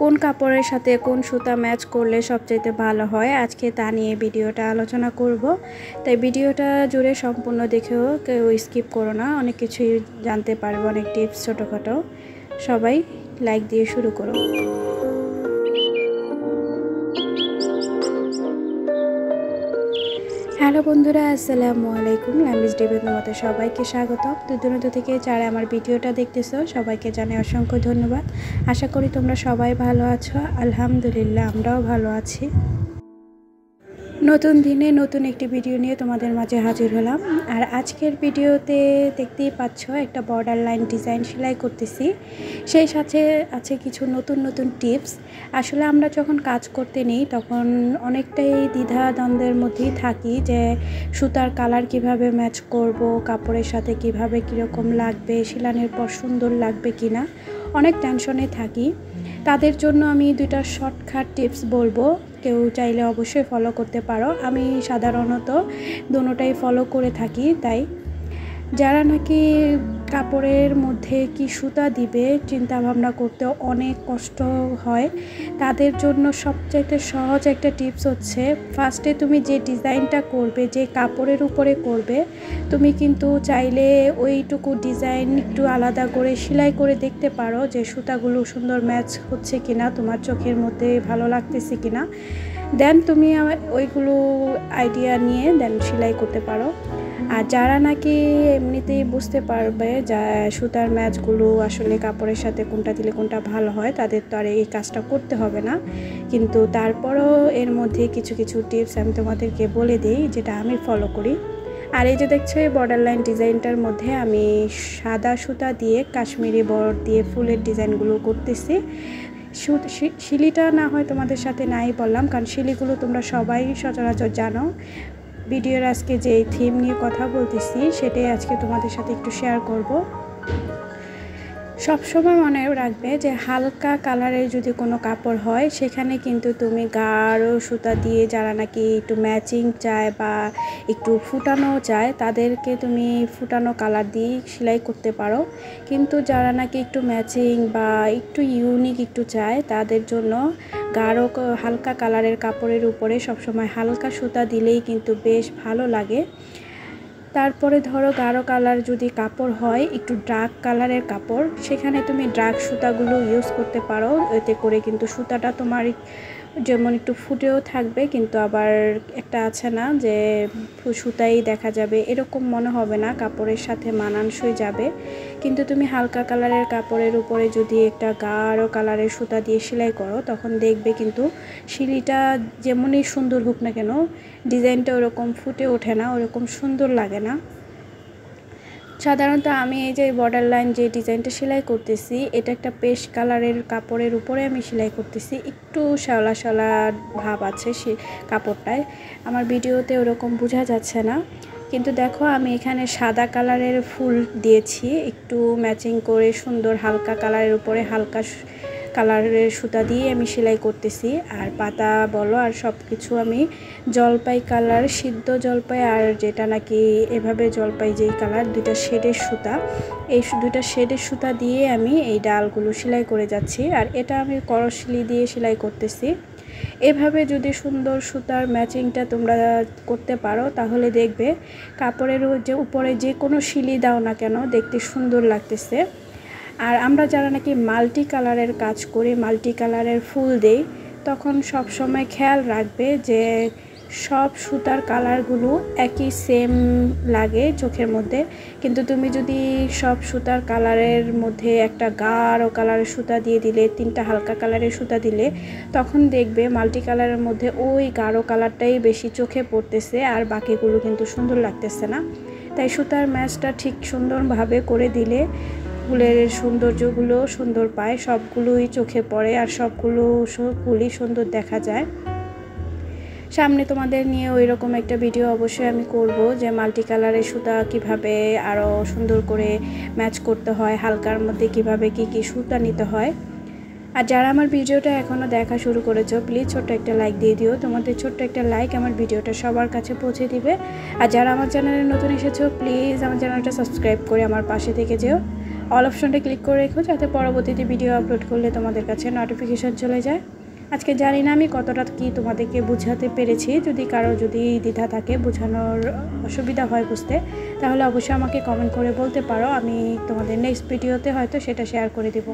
কোন কাপড়ের সাথে কোন সুতা ম্যাচ করলে সবচেয়ে ভালো হয় আজকে তা নিয়ে ভিডিওটা আলোচনা করব। তাই ভিডিওটা জুড়ে সম্পূর্ণ দেখেও কেউ স্কিপ করো না, অনেক কিছুই জানতে পারবে, অনেক টিপস ছোটোখাটো। সবাই লাইক দিয়ে শুরু করো। হ্যালো বন্ধুরা, আসসালামু আলাইকুম। লামিজ ডেবির মতো সবাইকে স্বাগত। দূর থেকে যারা আমার ভিডিওটা দেখতেছো সবাইকে জানাই অসংখ্য ধন্যবাদ। আশা করি তোমরা সবাই ভালো আছো। আলহামদুলিল্লাহ আমরাও ভালো আছি। নতুন দিনে নতুন একটি ভিডিও নিয়ে তোমাদের মাঝে হাজির হলাম। আর আজকের ভিডিওতে দেখতেই পাচ্ছ একটা বর্ডার লাইন ডিজাইন সেলাই করতেছি, সেই সাথে আছে কিছু নতুন নতুন টিপস। আসলে আমরা যখন কাজ করতে নেই তখন অনেকটাই দ্বিধা দ্বন্দ্বের মধ্যেই থাকি যে সুতার কালার কিভাবে ম্যাচ করব, কাপড়ের সাথে কিভাবে কীরকম লাগবে, সেলানোর পর সুন্দর লাগবে কিনা, অনেক টেনশনে থাকি। তাদের জন্য আমি দুইটা শর্টকাট টিপস বলবো, কেউ চাইলে অবশ্যই ফলো করতে পারো। আমি সাধারণত দুটোটাই ফলো করে থাকি। তাই যারা নাকি কাপড়ের মধ্যে কি সুতা দিবে চিন্তা ভাবনা করতে অনেক কষ্ট হয়, তাদের জন্য সবচাইতে সহজ একটা টিপস হচ্ছে, ফার্স্টে তুমি যে ডিজাইনটা করবে, যে কাপড়ের উপরে করবে, তুমি কিন্তু চাইলে ওইটুকু ডিজাইন একটু আলাদা করে সেলাই করে দেখতে পারো যে সুতাগুলো সুন্দর ম্যাচ হচ্ছে কিনা, তোমার চোখের মধ্যে ভালো লাগতেছে কিনা। দেন তুমি ওইগুলো আইডিয়া নিয়ে দেন সেলাই করতে পারো। আর যারা নাকি এমনিতেই বুঝতে পারবে যা সুতার ম্যাচগুলো আসলে কাপড়ের সাথে কোনটা দিলে কোনটা ভালো হয়, তাদের তো আর এই কাজটা করতে হবে না। কিন্তু তারপরও এর মধ্যে কিছু কিছু টিপস আমি তোমাদেরকে বলে দিই যেটা আমি ফলো করি। আর এই যে দেখছো এই বর্ডার লাইন ডিজাইনটার মধ্যে আমি সাদা সুতা দিয়ে কাশ্মীরি বর্ডার দিয়ে ফুলের ডিজাইনগুলো করতেছি। শিলিটা না হয় তোমাদের সাথে নাই বললাম, কারণ শিলিগুলো তোমরা সবাই সচরাচর জানো। ভিডিওর আজকে যে থিম নিয়ে কথা বলতেছি সেটাই আজকে তোমাদের সাথে একটু শেয়ার করব। সবসময় মনে রাখবে যে হালকা কালারের যদি কোনো কাপড় হয় সেখানে কিন্তু তুমি গাঢ় সুতা দিয়ে, যারা নাকি একটু ম্যাচিং চায় বা একটু ফুটানো চায়, তাদেরকে তুমি ফুটানো কালার দিয়ে সেলাই করতে পারো। কিন্তু যারা নাকি একটু ম্যাচিং বা একটু ইউনিক একটু চায়, তাদের জন্য গাঢ় হালকা কালারের কাপড়ের উপরে সবসময় হালকা সুতা দিলেই কিন্তু বেশ ভালো লাগে। তারপরে ধরো গাঢ় কালার যদি কাপড় হয়, একটু ডার্ক কালারের কাপড়, সেখানে তুমি ডার্ক সুতাগুলো ইউজ করতে পারো। এতে করে কিন্তু সুতাটা তোমার যেমন একটু ফুটেও থাকবে, কিন্তু আবার একটা আছে না যে সুতাই দেখা যাবে, এরকম মনে হবে না, কাপড়ের সাথে মানানসই যাবে। কিন্তু তুমি হালকা কালারের কাপড়ের উপরে যদি একটা গাঢ় কালারের সুতা দিয়ে সেলাই করো, তখন দেখবে কিন্তু শিলিটা যেমনই সুন্দর হোক না কেন, ডিজাইনটা ওরকম ফুটে ওঠে না, ওরকম সুন্দর লাগে না। সাধারণত আমি এই যে বর্ডার লাইন যে ডিজাইনটা সেলাই করতেছি, এটা একটা পেস্ট কালারের কাপড়ের উপরে আমি সেলাই করতেছি। একটু শ্যাওলা শ্যাওলা ভাব আছে সে কাপড়টায়, আমার ভিডিওতে ওরকম বোঝা যাচ্ছে না। কিন্তু দেখো আমি এখানে সাদা কালারের ফুল দিয়েছি, একটু ম্যাচিং করে সুন্দর হালকা কালারের উপরে হালকা কালারের সুতা দিয়ে আমি সেলাই করতেছি। আর পাতা বলো আর সব কিছু আমি জলপাই কালার, সিদ্ধ জলপাই আর যেটা নাকি এভাবে জলপাই যেই কালার, দুইটা শেডের সুতা, এই দুইটা শেডের সুতা দিয়ে আমি এই ডালগুলো সেলাই করে যাচ্ছি। আর এটা আমি করশিলি দিয়ে সেলাই করতেছি। এভাবে যদি সুন্দর সুতার ম্যাচিংটা তোমরা করতে পারো, তাহলে দেখবে কাপড়ের যে উপরে যে কোনো শিলি দাও না কেন দেখতে সুন্দর লাগতেছে। আর আমরা যারা নাকি মাল্টি কালারের কাজ করি, মাল্টি কালারের ফুল দেই, তখন সব সময় খেয়াল রাখবে যে সব সুতার কালারগুলো একই সেম লাগে চোখের মধ্যে। কিন্তু তুমি যদি সব সুতার কালারের মধ্যে একটা গাঢ় কালারের সুতা দিয়ে দিলে, তিনটা হালকা কালারের সুতা দিলে, তখন দেখবে মাল্টি কালারের মধ্যে ওই গাঢ় কালারটাই বেশি চোখে পড়তেছে, আর বাকিগুলো কিন্তু সুন্দর লাগতেছে না। তাই সুতার ম্যাচটা ঠিক সুন্দরভাবে করে দিলে ফুলের সৌন্দর্যগুলো সুন্দর পায়, সবগুলোই চোখে পড়ে আর সবগুলি সুন্দর দেখা যায়। সামনে তোমাদের নিয়ে ওই রকম একটা ভিডিও অবশ্যই আমি করব, যে মাল্টি কালারের সুতা কিভাবে আরও সুন্দর করে ম্যাচ করতে হয়, হালকার মধ্যে কিভাবে কি কি সুতা নিতে হয়। আর যারা আমার ভিডিওটা এখনও দেখা শুরু করেছো, প্লিজ ছোট্ট একটা লাইক দিয়ে দিও। তোমাদের ছোট্ট একটা লাইক আমার ভিডিওটা সবার কাছে পৌঁছে দিবে। আর যারা আমার চ্যানেলে নতুন এসেছো, প্লিজ আমার চ্যানেলটা সাবস্ক্রাইব করে আমার পাশে থেকে যেও। অল অপশনটা ক্লিক করে রেখো, যাতে পরবর্তীতে ভিডিও আপলোড করলে তোমাদের কাছে নোটিফিকেশন চলে যায়। আজকে জানি না আমি কতটা কি তোমাদেরকে বোঝাতে পেরেছি। যদি কারো দ্বিধা থাকে, বোঝানোর অসুবিধা হয় বুঝতে, তাহলে অবশ্যই আমাকে কমেন্ট করে বলতে পারো। আমি তোমাদের নেক্সট ভিডিওতে হয়তো সেটা শেয়ার করে দেব।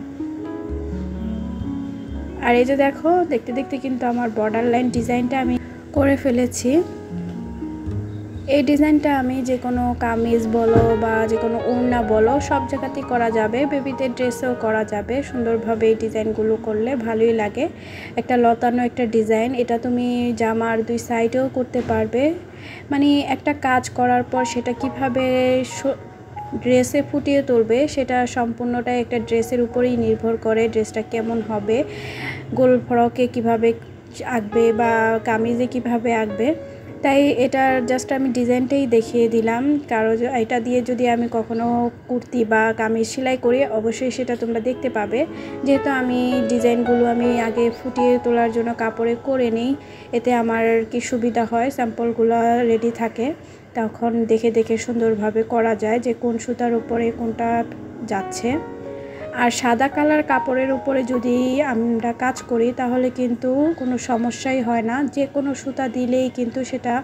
আর এই যে দেখো, দেখতে দেখতে কিন্তু আমার বর্ডার লাইন ডিজাইনটা আমি করে ফেলেছি। এই ডিজাইনটা আমি যে কোনো কামিজ বলো বা যে কোনো ওড়না বলো, সব জায়গাতেই করা যাবে, বেবিদের ড্রেসেও করা যাবে। সুন্দরভাবে এই ডিজাইনগুলো করলে ভালোই লাগে। একটা লতানো একটা ডিজাইন, এটা তুমি জামার দুই সাইডেও করতে পারবে। মানে একটা কাজ করার পর সেটা কিভাবে ড্রেসে ফুটিয়ে তুলবে, সেটা সম্পূর্ণটাই একটা ড্রেসের উপরেই নির্ভর করে। ড্রেসটা কেমন হবে, গোল ফ্রকে কিভাবে আঁকবে বা কামিজে কিভাবে আঁকবে। তাই এটার জাস্ট আমি ডিজাইনটাই দেখিয়ে দিলাম। কারো এটা দিয়ে যদি আমি কখনো কুর্তি বা কামিজ সেলাই করি, অবশ্যই সেটা তোমরা দেখতে পাবে। যেহেতু আমি ডিজাইনগুলো আমি আগে ফুটিয়ে তোলার জন্য কাপড়ে করে নিই, এতে আমার কি সুবিধা হয়, স্যাম্পলগুলো রেডি থাকে, তখন দেখে দেখে সুন্দরভাবে করা যায় যে কোন সুতার উপরে কোনটা যাচ্ছে। আর সাদা কালার কাপড়ের উপরে যদি আমরা কাজ করি তাহলে কিন্তু কোনো সমস্যাই হয় না, যে কোনো সুতা দিলেই কিন্তু সেটা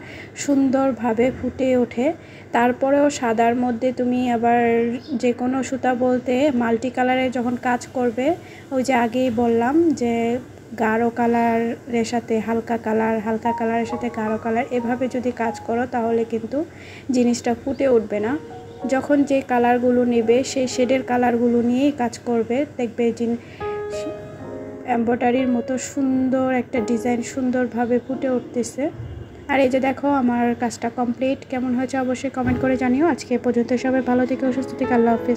সুন্দরভাবে ফুটে ওঠে। তারপরেও সাদার মধ্যে তুমি আবার যে কোনো সুতা বলতে মাল্টি কালারে যখন কাজ করবে, ওই যে আগেই বললাম যে গাঢ় কালারের সাথে হালকা কালার, হালকা কালারের সাথে গাঢ় কালার, এভাবে যদি কাজ করো তাহলে কিন্তু জিনিসটা ফুটে উঠবে না। যখন যে কালারগুলো নেবে সেই শেডের কালারগুলো নিয়েই কাজ করবে, দেখবে যে এমব্রয়ডারির মতো সুন্দর একটা ডিজাইন সুন্দরভাবে ফুটে উঠতেছে। আর এই যে দেখো, আমার কাজটা কমপ্লিট। কেমন হয়েছে অবশ্যই কমেন্ট করে জানিও। আজকে পর্যন্ত সবাই ভালো থেকো, সুস্থ থেকো, আল্লাহ হাফেজ।